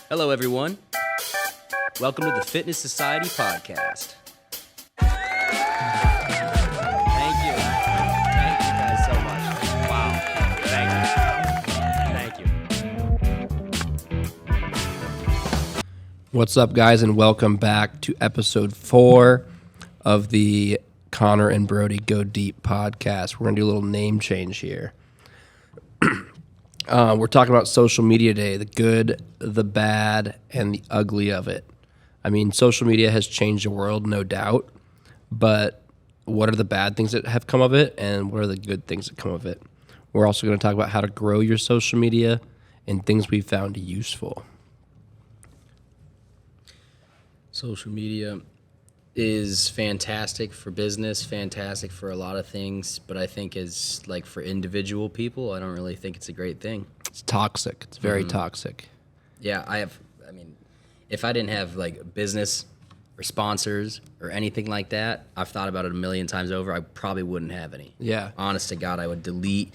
Hello, everyone. Welcome to the Fitness Society podcast. Thank you. Thank you guys so much. Wow. Thank you. What's up, guys, and welcome back to episode 4 of the Connor and Brody Go Deep podcast. We're going to do a little name change here. We're talking about social media today, the good, the bad, and the ugly of it. I mean, social media has changed the world, no doubt, but what are the bad things that have come of it, and what are the good things that come of it? We're also going to talk about how to grow your social media and things we found useful. Social media is fantastic for business, fantastic for a lot of things, but I think as like for individual people, I don't really think it's a great thing. It's toxic. It's very toxic. Yeah, if I didn't have like business or sponsors or anything like that, I've thought about it a million times over. I probably wouldn't have any. Yeah. Honest to God, I would delete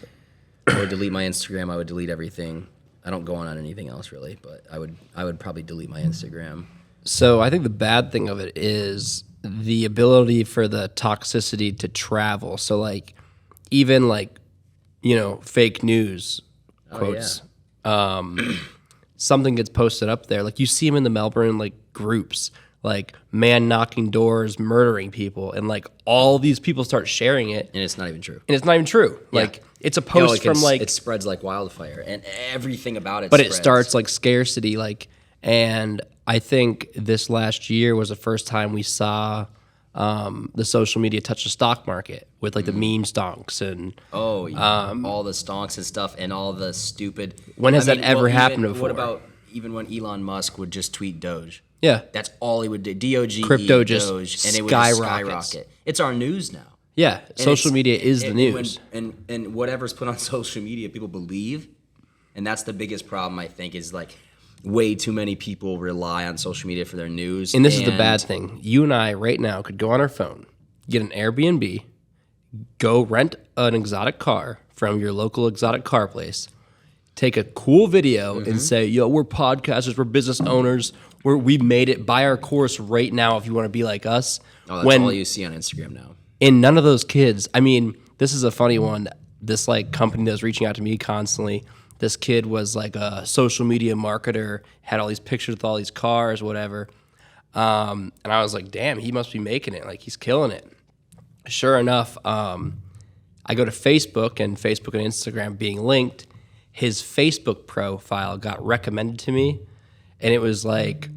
my Instagram. I would delete everything. I don't go on anything else really, but I would probably delete my Instagram. So I think the bad thing of it is the ability for the toxicity to travel. So like even like, fake news quotes. Something gets posted up there. Like you see them in the Melbourne like groups, like man knocking doors, murdering people, and like all these people start sharing it. And it's not even true. Like it's a post from like it spreads like wildfire and everything about it but spreads. It starts like scarcity, like, and I think this last year was the first time we saw the social media touch the stock market with like the meme stonks and all the stonks and stuff and all the stupid. When has that ever happened before? What about even when Elon Musk would just tweet Doge? Yeah, that's all he would do. DOGE, crypto just Doge, and it would just skyrocket. It's our news now. Yeah, and social media is the news, and whatever's put on social media, people believe, and that's the biggest problem I think is like. Way too many people rely on social media for their news. And this is the bad thing. You and I right now could go on our phone, get an Airbnb, go rent an exotic car from your local exotic car place, take a cool video and say, yo, we're podcasters, we're business owners, we made it, buy our course right now if you want to be like us. Oh, that's all you see on Instagram now. And none of those kids, I mean, this is a funny one. This like company that's reaching out to me constantly. This kid was like a social media marketer, had all these pictures with all these cars, whatever. And I was like, damn, he must be making it. Like, he's killing it. Sure enough, I go to Facebook and Instagram being linked. His Facebook profile got recommended to me. And it was like,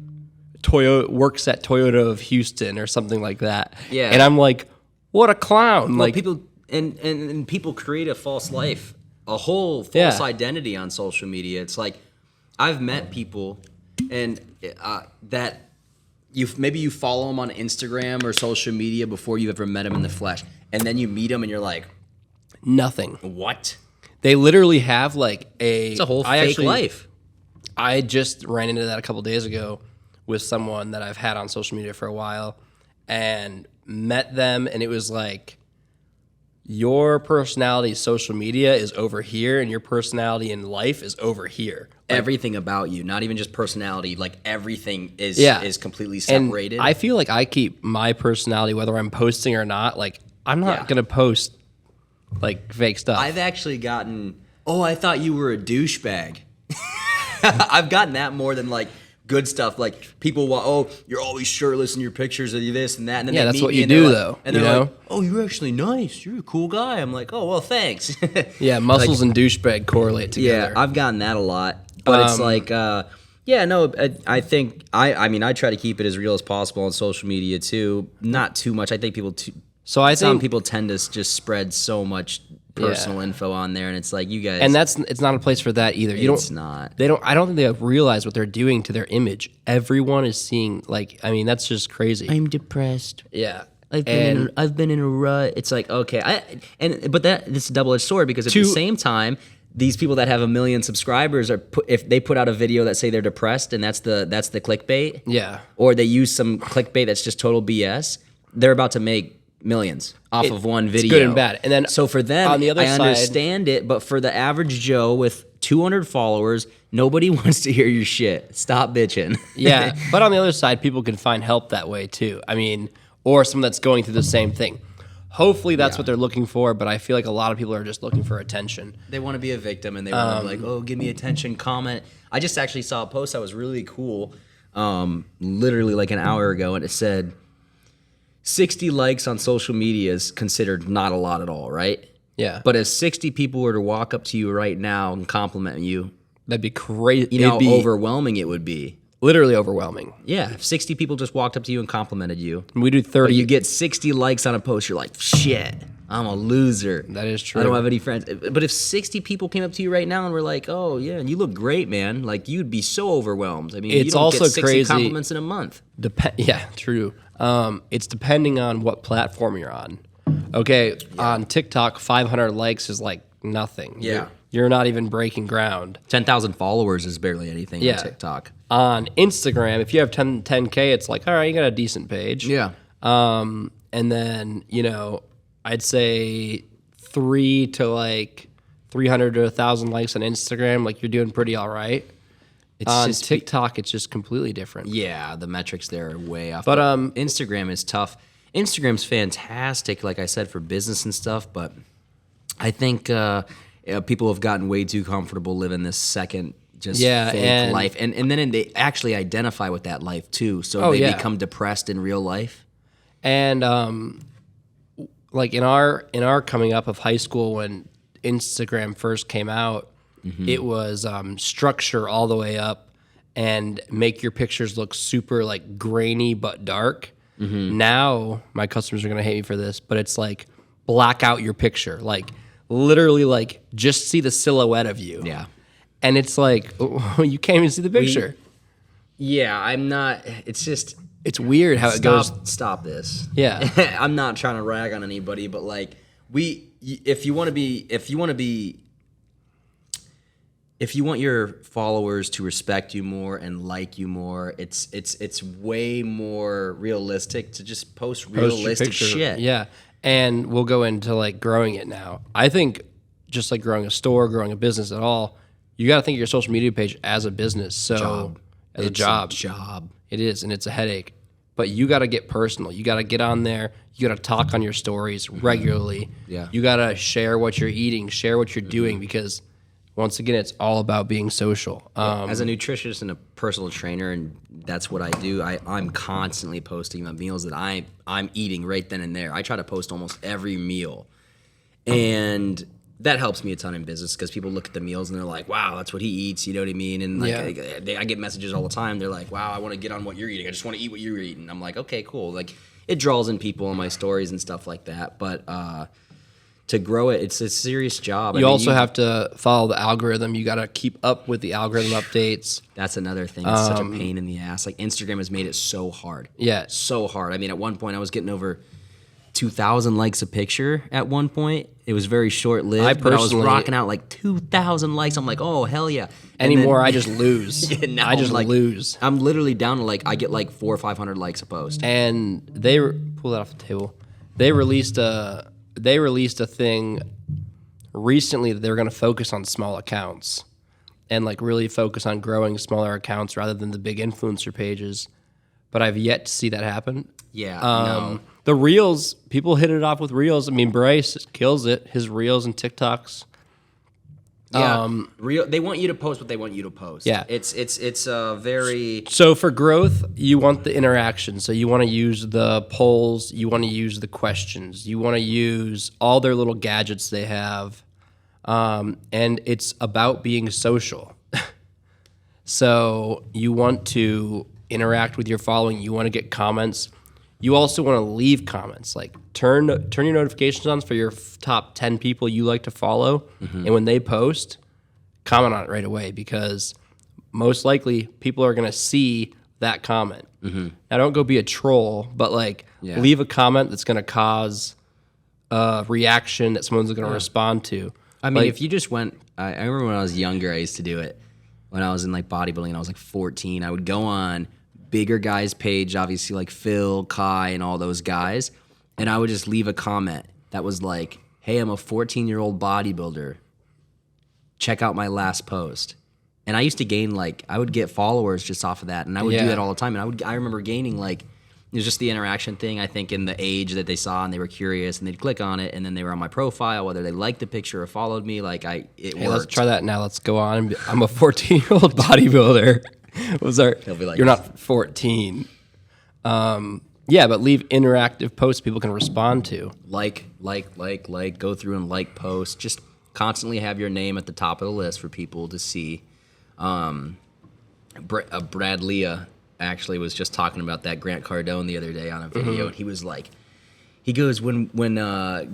Toyota works at Toyota of Houston or something like that. Yeah. And I'm like, what a clown. Well, like people, and people create a false life. A whole false identity on social media. It's like I've met people and that maybe you follow them on Instagram or social media before you ever met them in the flesh, and then you meet them and you're like, nothing. What? They literally have like it's a whole fake life. I just ran into that a couple days ago with someone that I've had on social media for a while, and met them, and it was like. Your personality social media is over here and your personality in life is over here. Like, everything about you, not even just personality, like everything is completely separated. And I feel like I keep my personality, whether I'm posting or not, like I'm not going to post like fake stuff. I've actually gotten, I thought you were a douchebag. I've gotten that more than like good stuff, like people you're always shirtless in your pictures of this and that, and then that's what you do though. And they're like, oh, you're actually nice. You're a cool guy. I'm like, oh well, thanks. Yeah, muscles and douchebag correlate together. Yeah, I've gotten that a lot, but it's like, I think I try to keep it as real as possible on social media too. Not too much. I think some people tend to just spread so much personal info on there, and it's like you guys, and it's not a place for that either. I don't think they realize what they're doing to their image. Everyone is seeing that's just crazy. I'm depressed. Yeah, I've been in a rut. It's like okay, but this is a double-edged sword because at the same time, these people that have 1 million subscribers if they put out a video that say they're depressed and that's the clickbait. Yeah, or they use some clickbait that's just total BS. They're about to make millions off of one video. It's good and bad. And then so for them, on the other I side, understand it, but for the average Joe with 200 followers, Nobody wants to hear your shit. Stop bitching. Yeah, but on the other side, people can find help that way too. I mean, or someone that's going through the same thing. Hopefully that's what they're looking for, but I feel like a lot of people are just looking for attention. They want to be a victim and they want to be like, oh, give me attention, comment. I just actually saw a post that was really cool, literally like an hour ago, and it said 60 likes on social media is considered not a lot at all, right? Yeah. But if 60 people were to walk up to you right now and compliment you, That'd be crazy. you know It'd be how overwhelming it would be. literally overwhelming. Yeah, if 60 people just walked up to you and complimented you, We do 30. but you get 60 likes on a post, you're like, shit, I'm a loser. That is true. I don't have any friends. But if 60 people came up to you right now and were like, oh, yeah, and you look great, man, like you'd be so overwhelmed. I mean, It's you don't also get 60 crazy. compliments in a month. Yeah, true. It's depending on what platform you're on. Okay, on TikTok, 500 likes is like nothing. Yeah. You're not even breaking ground. 10,000 followers is barely anything Yeah. on TikTok. On Instagram, if you have 10K, it's like, all right, you got a decent page. Yeah. And then, I'd say 300 to 1,000 likes on Instagram, like you're doing pretty all right. It's On just TikTok, it's just completely different. Yeah, the metrics there are way off. But, Instagram is tough. Instagram's fantastic, like I said, for business and stuff, but I think people have gotten way too comfortable living this second just fake and- life. And then they actually identify with that life too. So they become depressed in real life. And like in our coming up of high school when Instagram first came out, it was structure all the way up and make your pictures look super like grainy but dark. Now my customers are gonna hate me for this, but it's like black out your picture, like literally like just see the silhouette of you. Yeah. And it's like you can't even see the picture. Yeah, I'm not. It's just It's weird how it goes. Stop this. Yeah. I'm not trying to rag on anybody, but like if you want your followers to respect you more and like you more, it's way more realistic to just post Post your realistic picture. shit. Yeah. And we'll go into like growing it now. I think just like growing a store, growing a business at all, you got to think of your social media page as a business. So as a job. It is, and it's a headache. But you got to get personal. You got to get on there. You got to talk on your stories regularly. Yeah. You got to share what you're eating, share what you're doing, because once again, it's all about being social. As a nutritionist and a personal trainer, and that's what I do, I'm constantly posting the meals that I'm eating right then and there. I try to post almost every meal. And that helps me a ton in business because people look at the meals and they're like, wow, that's what he eats. You know what I mean? And like, I get messages all the time. They're like, wow, I want to get on what you're eating. I just want to eat what you're eating. I'm like, okay, cool. Like it draws in people on my stories and stuff like that. But to grow it, it's a serious job. You also have to follow the algorithm. You got to keep up with the algorithm updates. That's another thing. It's such a pain in the ass. Like Instagram has made it so hard. Yeah. So hard. I mean, at one point I was getting over 2,000 likes a picture at one point. It was very short-lived, but I was rocking out like 2,000 likes. I'm like, oh, hell yeah. Anymore, I just lose. Now I just I'm like, lose. I'm literally down to like, I get like 400 or 500 likes a post. And they pull that off the table. They released a thing recently that they're going to focus on small accounts and like really focus on growing smaller accounts rather than the big influencer pages. But I've yet to see that happen. Yeah. No. The Reels, people hit it off with Reels. I mean, Bryce kills it. His Reels and TikToks. Yeah. They want you to post what they want you to post. Yeah. It's a very... So for growth, you want the interaction. So you want to use the polls. You want to use the questions. You want to use all their little gadgets they have. And it's about being social. So you want to interact with your following. You want to get comments. You also want to leave comments. Like turn your notifications on for your top 10 people you like to follow. And when they post, comment on it right away because most likely people are going to see that comment. Now don't go be a troll, but like leave a comment that's going to cause a reaction that someone's going to respond to. I mean, if you just went... I remember when I was younger, I used to do it. When I was in like bodybuilding and I was like 14, I would go on bigger guys' page, obviously like Phil, Kai, and all those guys, and I would just leave a comment that was like, hey, I'm a 14-year-old bodybuilder. Check out my last post. And I used to gain I would get followers just off of that, and I would do Yeah. that all the time. And I remember gaining it was just the interaction thing. I think in the age that they saw and they were curious and they'd click on it, and then they were on my profile, whether they liked the picture or followed me. It Hey, worked. let's try that now. Let's go on. I'm a 14-year-old bodybuilder. He'll be like, You're not 14. Yeah, but leave interactive posts people can respond to. Like, go through and like posts. Just constantly have your name at the top of the list for people to see. Brad Leah actually was just talking about that Grant Cardone the other day on a video, and he was like, he goes, when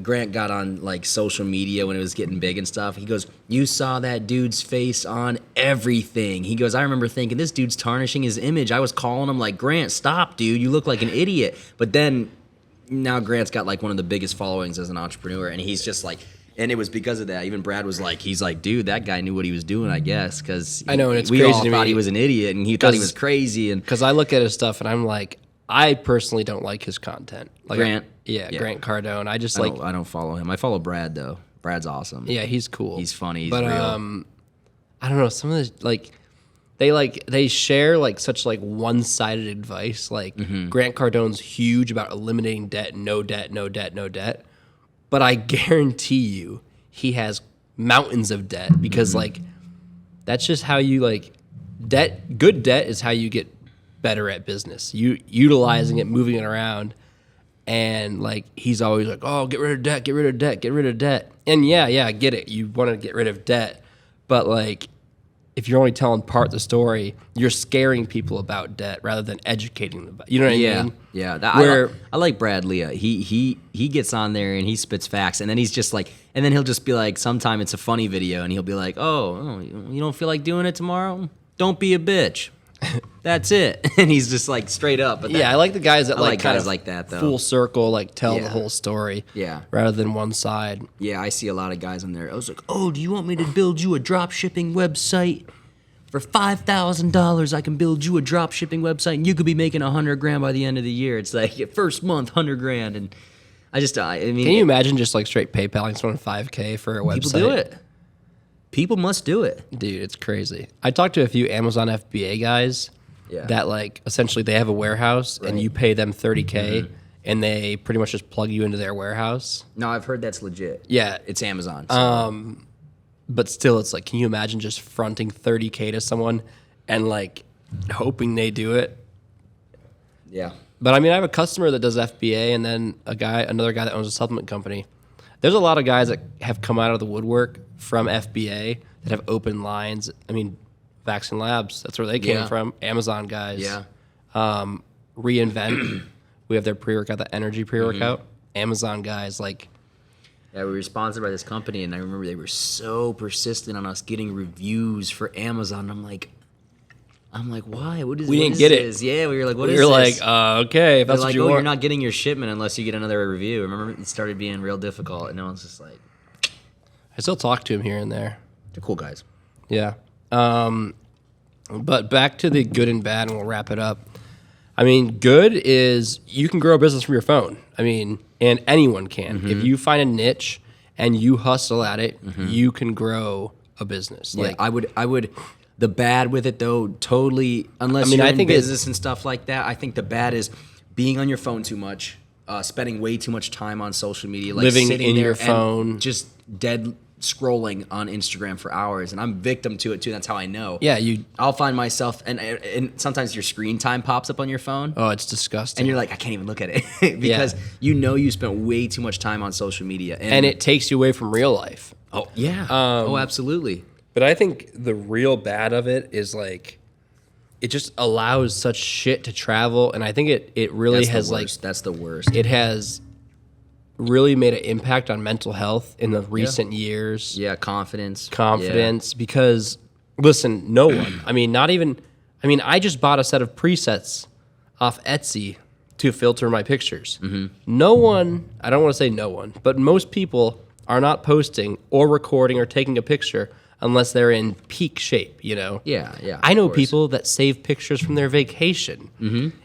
Grant got on social media when it was getting big and stuff, he goes, you saw that dude's face on everything. He goes, I remember thinking, this dude's tarnishing his image. I was calling him like, Grant, stop, dude. You look like an idiot. But then now Grant's got one of the biggest followings as an entrepreneur, and he's just and it was because of that. Even Brad was he's like, dude, that guy knew what he was doing, I guess, because I know, and it's we crazy all to thought me he was an idiot, and he thought he was crazy. And Because I look at his stuff and I'm like, I personally don't like his content. Grant? Yeah, Grant Cardone. I just I don't follow him. I follow Brad though. Brad's awesome. yeah, he's cool. He's funny. He's but real. I don't know. Some of the they share such one-sided advice. Grant Cardone's huge about eliminating debt, no debt, no debt, no debt. But I guarantee you, he has mountains of debt because that's just how you debt. Good debt is how you get better at business. You utilizing it, moving it around. And he's always like, oh, get rid of debt, get rid of debt, get rid of debt. And yeah, I get it. You want to get rid of debt. But if you're only telling part of the story, you're scaring people about debt rather than educating them about. You know what I mean? Yeah. I like Brad Leah. He gets on there and he spits facts, and then he's just and then he'll just be like, sometime it's a funny video, and he'll be like, oh, you don't feel like doing it tomorrow? Don't be a bitch. That's it. And he's just straight up. But I like the guys that I like kind guys of like that, though. full circle, tell the Yeah. whole story. Yeah. Rather than one side. Yeah, I see a lot of guys on there. I was like, oh, do you want me to build you a drop shipping website? For $5,000, I can build you a drop shipping website, and you could be making $100,000 by the end of the year. It's first month, $100,000, and I mean, Can you imagine just straight PayPaling someone $5K for a website? people do it. People must do it. Dude, it's crazy. I talked to a few Amazon FBA guys Yeah. that essentially they have a warehouse and you pay them $30K and they pretty much just plug you into their warehouse. No, I've heard that's legit. Yeah. It's Amazon. So. But still, it's can you imagine just fronting $30K to someone and hoping they do it? Yeah. But I mean, I have a customer that does FBA and then another guy that owns a supplement company. There's a lot of guys that have come out of the woodwork from FBA that have open lines. I mean, Vaccine Labs, that's where they came Yeah. from. Amazon guys. Yeah. Reinvent, we have their pre-workout, the energy pre-workout. Amazon guys, Yeah, we were sponsored by this company, and I remember they were so persistent on us getting reviews for Amazon. I'm like, why? What is? We what didn't is get it. this? Yeah, we were like, what is you're this? okay, if They're that's what like, you oh, want. you're not getting your shipment unless you get another review. Remember, it started being real difficult, and no one's just like, I still talk to him here and there. they're cool guys. Yeah. But back to the good and bad, and we'll wrap it up. I mean, good is you can grow a business from your phone. I mean, and anyone can. If you find a niche and you hustle at it, you can grow a business. Yeah, I would. The bad with it though, totally. Unless you're in business and stuff like that, I think the bad is being on your phone too much, spending way too much time on social media, Living sitting in there your and phone. just dead scrolling on Instagram for hours, and I'm victim to it too. That's how I know. Yeah, I'll find myself, and sometimes your screen time pops up on your phone. Oh, it's disgusting. And you're like, I can't even look at it because you spent way too much time on social media, and it takes you away from real life. Oh yeah, oh absolutely. But I think the real bad of it is it just allows such shit to travel, and I think it really That's the worst. it has really made an impact on mental health in the recent years. Yeah, confidence. Because listen, no one. I just bought a set of presets off Etsy to filter my pictures. No one, I don't want to say no one, but most people are not posting or recording or taking a picture unless they're in peak shape, Yeah. I know of course. people that save pictures from their vacation.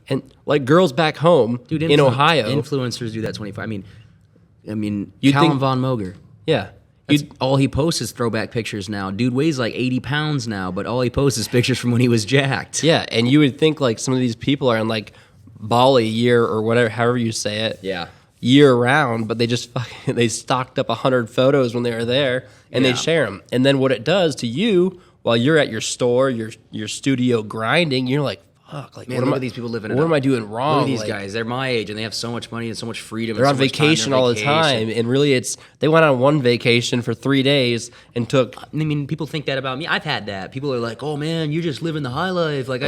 And girls back home Dude, in Ohio. influencers do that 25. I mean, You'd Callum think- Von Moger. Yeah. All he posts is throwback pictures now. Dude weighs like 80 pounds now, but all he posts is pictures from when he was jacked. Yeah, and you would think like some of these people are in like Bali year or whatever, however you say it. Yeah. Year round, but they just they stocked up 100 photos when they were there and Yeah. they share them. And then what it does to you while you're at your store, your studio grinding, you're like, fuck, like Man, look at these people living it What up. am I doing wrong? Look at these Like, guys. They're my age and they have so much money and so much freedom. they're and on so much time. vacation They're all the vacation. time, and really, they went on one vacation for 3 days and took. I mean, people think that about me. I've had that. People are like, "Oh man, you're just living the high life." Like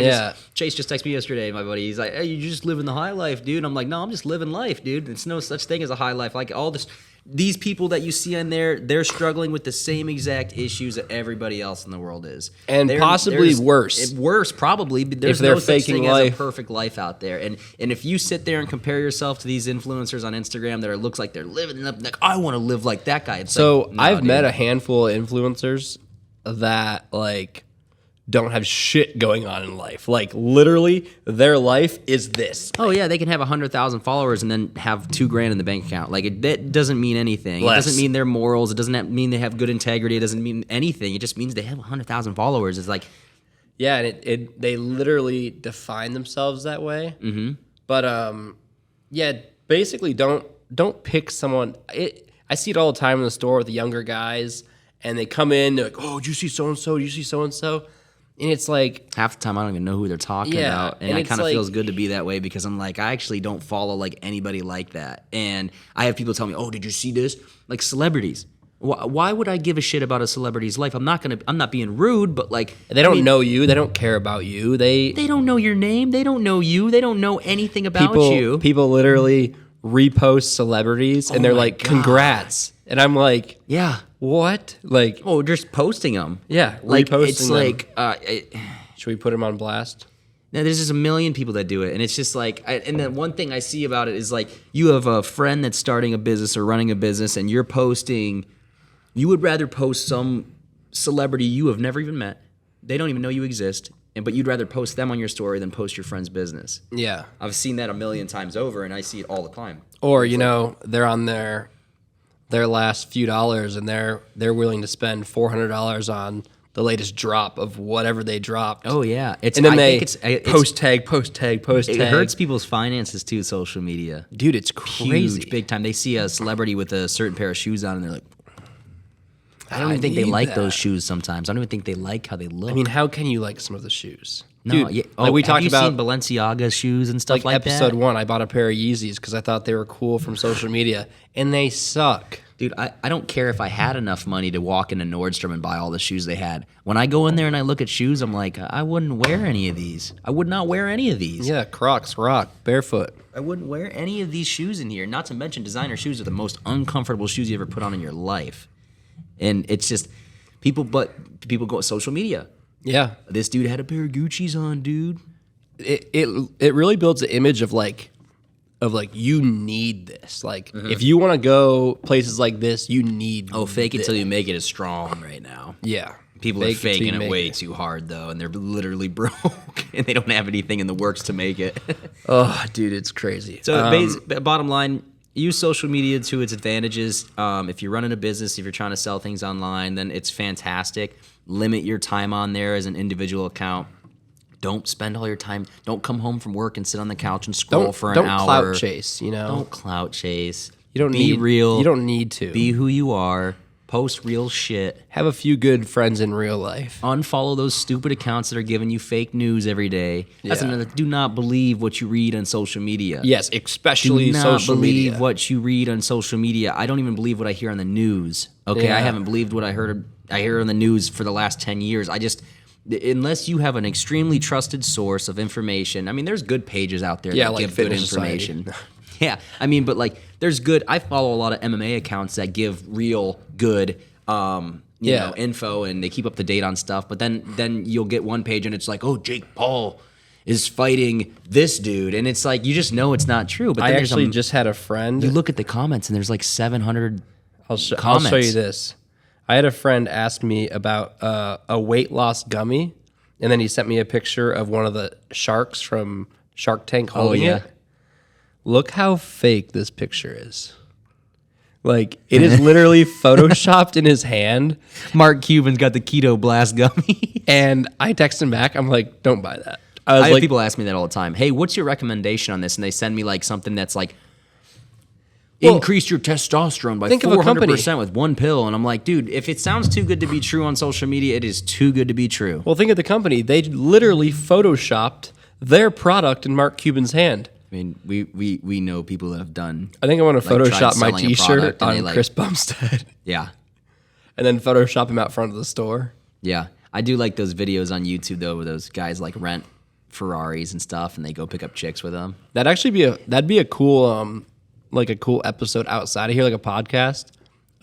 Chase just texted me yesterday, my buddy. He's like, "Hey, you just living the high life, dude." I'm like, "No, I'm just living life, dude. It's no such thing as a high life. Like all this, these people that you see on there, they're struggling with the same exact issues that everybody else in the world is, And possibly worse. Worse, probably. But there's If they're no such faking thing life. as a perfect life out there. And if you sit there and compare yourself to these influencers on Instagram that looks like they're living up, like I want to live like that guy. It's So like, no, I've dude. met a handful of influencers that like don't have shit going on in life. Like literally, their life is this. Oh yeah, they can have 100,000 followers and then have $2,000 in the bank account. Like that doesn't mean anything. Less. It doesn't mean they're morals. It doesn't mean they have good integrity. It doesn't mean anything. It just means they have 100,000 followers. It's like, Yeah, and they literally define themselves that way. Mm-hmm. But yeah, basically don't pick someone. I see it all the time in the store with the younger guys, and they come in, they're like, "Oh, did you see so and so? Did you see so and so?" And it's like, half the time I don't even know who they're talking Yeah, about, and and it it's kind of like- feels good to be that way because I'm like, I actually don't follow like anybody like that. And I have people tell me, "Oh, did you see this?" Like celebrities. Why would I give a shit about a celebrity's life? I'm not being rude, but like they don't know you, they don't care about you. They don't know your name. They don't know you. They don't know anything about you. People literally repost celebrities, and they're my like, God. "Congrats," and I'm like, Yeah. "What?" Like, Oh, just posting them. Yeah, like reposting it's them. like should we put him on blast? now there's just a million people that do it, and it's just like, and then one thing I see about it is like you have a friend that's starting a business or running a business, and you're posting. You would rather post some celebrity you have never even met. They don't even know you exist, but you'd rather post them on your story than post your friend's business. Yeah. I've seen that a million times over, and I see it all the time. Or they're on their last few dollars, and they're willing to spend $400 on the latest drop of whatever they dropped. Oh yeah, and then I they think it's post tag. It hurts people's finances too. Social media, Dude, it's crazy. huge, big time. They see a celebrity with a certain pair of shoes on, and they're like, I don't I even think they need like that. those shoes. Sometimes I don't even think they like how they look. I mean, how can you like some of the shoes? no, Dude, yeah. like we have talked you about seen Balenciaga shoes and stuff like episode that? 1, I bought a pair of Yeezys because I thought they were cool from social media, and they suck. Dude, I don't care if I had enough money to walk into Nordstrom and buy all the shoes they had. When I go in there and I look at shoes, I'm like, I wouldn't wear any of these. I would not wear any of these. Yeah, Crocs, rock, barefoot. I wouldn't wear any of these shoes in here. Not to mention designer shoes are the most uncomfortable shoes you ever put on in your life. And it's just people go social media. Yeah, This dude had a pair of Gucci's on, dude. it really builds an image of like you need this. Like if you want to go places like this, you need. Oh, fake it this. till you make it is strong right now. Yeah, People Fake are it till you faking it make way it. too hard though, and they're literally broke, and they don't have anything in the works to make it. Oh, dude, it's crazy. So, bottom line, use social media to its advantages. If you're running a business, if you're trying to sell things online, then it's fantastic. Limit your time on there as an individual account. Don't spend all your time. Don't come home from work and sit on the couch and scroll for an hour. Don't clout chase. Don't clout chase. You don't be need real. You don't need to Be who you are. Post real shit. have a few good friends in real life. Unfollow those stupid accounts that are giving you fake news every day. That's Yeah. another. Do not believe what you read on social media. Yes, especially Do not social believe media. what you read on social media. I don't even believe what I hear on the news. Okay, I Yeah. haven't believed what I hear on the news for the last 10 years. Unless you have an extremely trusted source of information. I mean, there's good pages out there Yeah, that like give good Fitness Society. information. Yeah, I mean, but like, there's good. I follow a lot of MMA accounts that give real good, Yeah. info, and they keep up to date on stuff. But then you'll get one page and it's like, oh, Jake Paul is fighting this dude, and it's like you just know it's not true. But I then there's actually just had a friend. you look at the comments and there's like 700. I'll show comments. you this. I had a friend ask me about a weight loss gummy, and then he sent me a picture of one of the sharks from Shark Tank holding yeah. it. Look how fake this picture is. Like, it is literally photoshopped in his hand. Mark Cuban's got the Keto Blast gummy. And I text him back. I'm like, don't buy that. I was have like, people ask me that all the time. Hey, what's your recommendation on this? And they send me like something that's like, increase your testosterone by think of a company. 400% with one pill. And I'm like, dude, if it sounds too good to be true on social media, it is too good to be true. well, think of the company. They literally photoshopped their product in Mark Cuban's hand. I mean, we know people that have done. I think I want to Like, tried Photoshop my selling a T-shirt product and on they, like- Chris Bumstead, Yeah. and then Photoshop him out front of the store. Yeah. I do like those videos on YouTube, though, where those guys like rent Ferraris and stuff and they go pick up chicks with them. That'd be a cool like a cool episode outside of here, like a podcast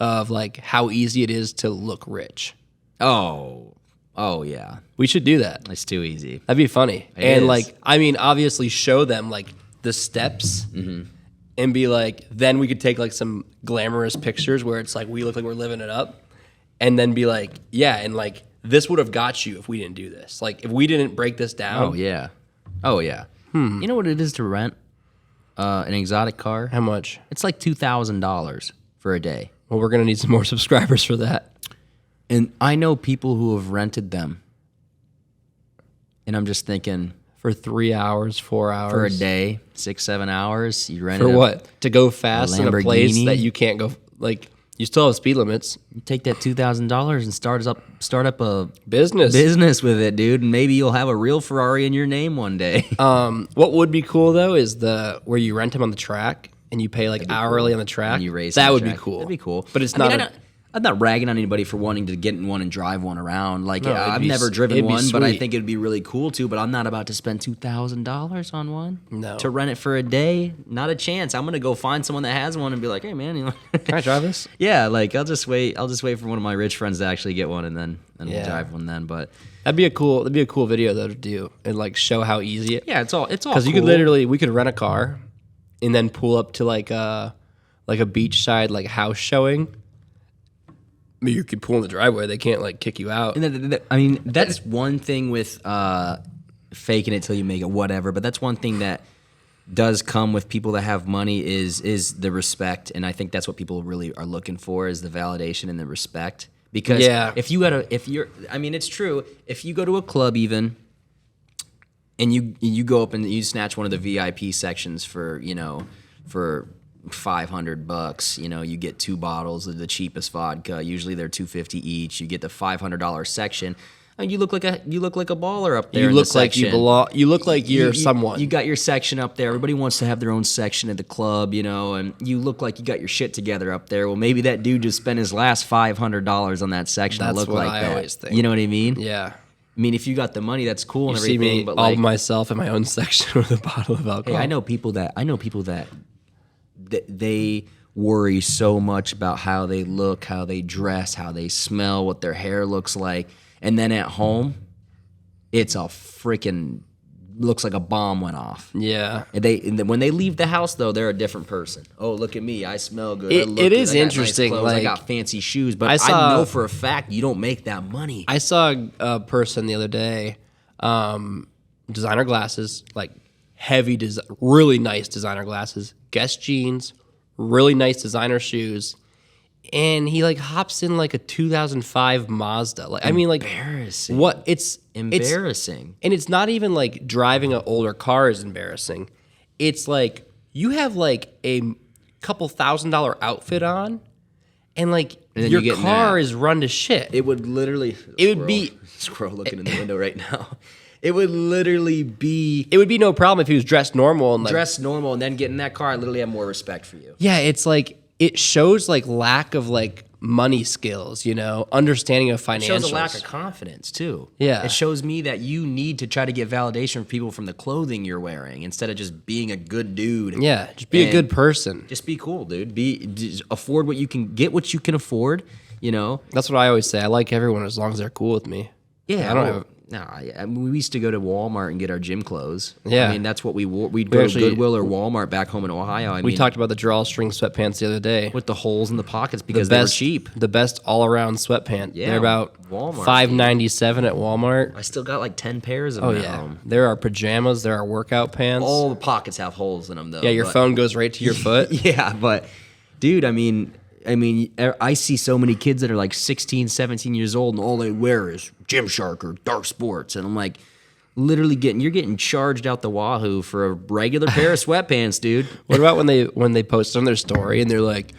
of like how easy it is to look rich. Oh, yeah. We should do that. It's too easy. That'd be funny. It and is. like, I mean, obviously show them like the steps and be like, then we could take like some glamorous pictures where it's like we look like we're living it up, and then be like, yeah, and like this would have got you if we didn't do this. Like if we didn't break this down. Oh, yeah. Oh, yeah. You know what it is to rent an exotic car? How much? It's like $2,000 for a day. Well, we're gonna need some more subscribers for that. And I know people who have rented them. And I'm just thinking, For 3 hours, 4 hours. for a day, 6-7 hours, you rent For it. what? To go fast in a place Lamborghini? that you can't go. Like you still have speed limits. You take that $2,000 and start up a Business. business with it, dude, and maybe you'll have a real Ferrari in your name one day. What would be cool though is where you rent them on the track and you pay like hourly on the track. And you race that on the would be track. cool. That'd be cool. But it's I not. mean, I'm not ragging on anybody for wanting to get in one and drive one around. Like, No, it'd I've be never s- driven it'd be one, but I sweet. think it'd be really cool too. But I'm not about to spend $2,000 on one. No. To rent it for a day, not a chance. I'm gonna go find someone that has one and be like, hey man, you know. Can I drive this? Yeah, like I'll just wait for one of my rich friends to actually get one, and we'll Yeah. drive one then. But That'd be a cool video though to do and like show how easy it. yeah, it's all Because you could we could rent a car, and then pull up to like a beachside like house showing. I mean, you could pull in the driveway. They can't like kick you out. I mean, that's one thing with faking it till you make it, whatever. But that's one thing that does come with people that have money is the respect, and I think that's what people really are looking for is the validation and the respect. Because Yeah. if I mean, it's true. If you go to a club even, and you go up and you snatch one of the VIP sections for $500, you get 2 bottles of the cheapest vodka. Usually they're $250 each. You get the $500 section. I mean, you look like a baller up there. You in look the like you section. belong. You look like you're You- someone. You got your section up there. Everybody wants to have their own section at the club, and you look like you got your shit together up there. Well, maybe that dude just spent his last $500 on that section to That's look what like I that. always think. You know what I mean? yeah. I mean, if you got the money, that's cool and You see everything. me but all like, myself in my own section with a bottle of hey, alcohol. I know people that they worry so much about how they look, how they dress, how they smell, what their hair looks like, and then at home, it's a freaking looks like a bomb went off. Yeah. And when they leave the house, though, they're a different person. Oh, look at me! I smell good. I It look is good. I got nice interesting, clothes, I like- got fancy shoes, but I I saw- know for a fact you don't make that money. I saw a person the other day, designer glasses, like heavy, really nice designer glasses, Guess jeans, really nice designer shoes, and he like hops in like a 2005 Mazda. Like I mean, like Embarrassing. what? It's Embarrassing. and it's not even like driving an older car is embarrassing. It's like you have like a couple $1,000 outfit on, and like then your you get car that. is run to shit. It would literally. It would be- Squirrel looking in the window right now. It would literally be It would be no problem if he was dressed normal and like dressed normal and then get in that car. I literally have more respect for you. yeah, it's like it shows like lack of like money skills, understanding of It financials. shows a lack of confidence too. Yeah. It shows me that you need to try to get validation from people from the clothing you're wearing instead of just being a good dude. Yeah, just be a And good person. Just be cool, dude. Just afford what you can get, what you can afford. That's what I always say. I like everyone as long as they're cool with me. Yeah, I don't have. I mean, we used to go to Walmart and get our gym clothes. Yeah. I mean that's what we wore. We'd go actually- to Goodwill or Walmart back home in Ohio. We talked about the drawstring sweatpants the other day. with the holes in the pockets because the they were best, cheap. the best all-around sweatpant. Yeah, They're about Walmart, $5.97 at Walmart. I still got like 10 pairs of Oh them at yeah, home. there are pajamas. There are workout pants. All the pockets have holes in them though. yeah, your but- phone goes right to your foot. Yeah, but dude, I mean, I mean, I see so many kids that are like 16, 17 years old, and all they wear is Gymshark or Dark Sports, and I'm like, literally you're getting charged out the wahoo for a regular pair of sweatpants, dude. What about when they post on their story and they're like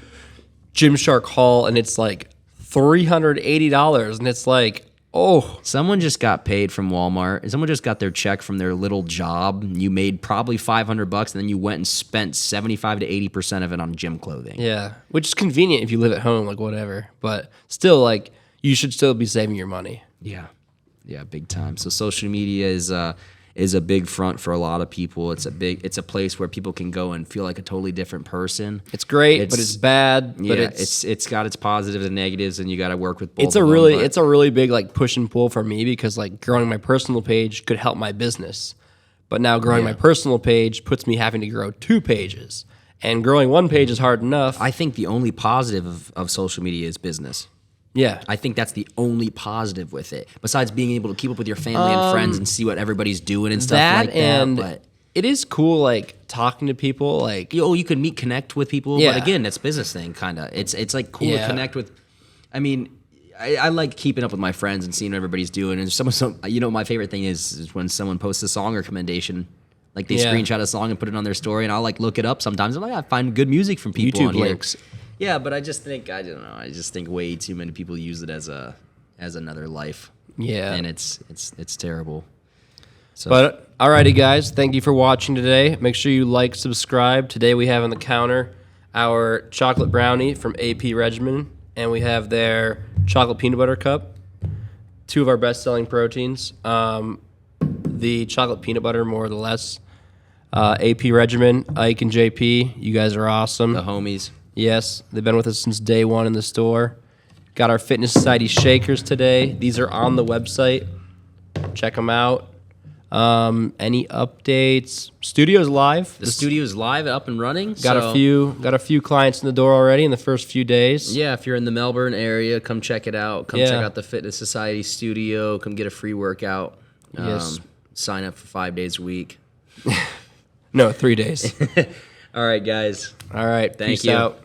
Gymshark haul and it's like $380 and it's like, oh, Someone just got paid from Walmart, and someone just got their check from their little job. You made probably $500, and then you went and spent 75 to 80% of it on gym clothing. yeah, which is convenient if you live at home, like whatever. But still, like you should still be saving your money. Yeah, yeah, big time. So social media is a big front for a lot of people. It's a place where people can go and feel like a totally different person. It's great, but it's bad. But Yeah, it's got its positives and negatives, and you got to work with both. it's a really big like push and pull for me because like growing my personal page could help my business, but now growing my personal page puts me having to grow 2 pages, and growing 1 page is hard enough. I think the only positive of social media is business. Yeah, I think that's the only positive with it, besides being able to keep up with your family and friends and see what everybody's doing and stuff that like and that. But it is cool like talking to people like you can connect with people, Yeah. but again, that's a business thing, kind of. It's like cool to Yeah. connect with. I mean, I like keeping up with my friends and seeing what everybody's doing. And my favorite thing is when someone posts a song recommendation. Like they Yeah. screenshot a song and put it on their story, and I'll like look it up sometimes. I'm like, I find good music from people YouTube on here. links. Yeah, but I don't know. I just think way too many people use it as another life. Yeah. and it's terrible. So, But alrighty, guys, thank you for watching today. Make sure you like, subscribe. Today we have on the counter our chocolate brownie from AP Regimen, and we have their chocolate peanut butter cup. 2 of our best-selling proteins. The chocolate peanut butter, more or less. AP Regimen, Ike and JP, you guys are awesome. the homies. Yes, they've been with us since day 1 in the store. Got our Fitness Society shakers today. These are on the website. Check them out. Any updates? Studio's live. The studio's live, up and running. Got a few clients in the door already in the first few days. Yeah, if you're in the Melbourne area, come check it out. Come Yeah. check out the Fitness Society studio. Come get a free workout. Yes. Sign up for 5 days a week. No, 3 days. All right, guys. All right. Thank Peace you. out.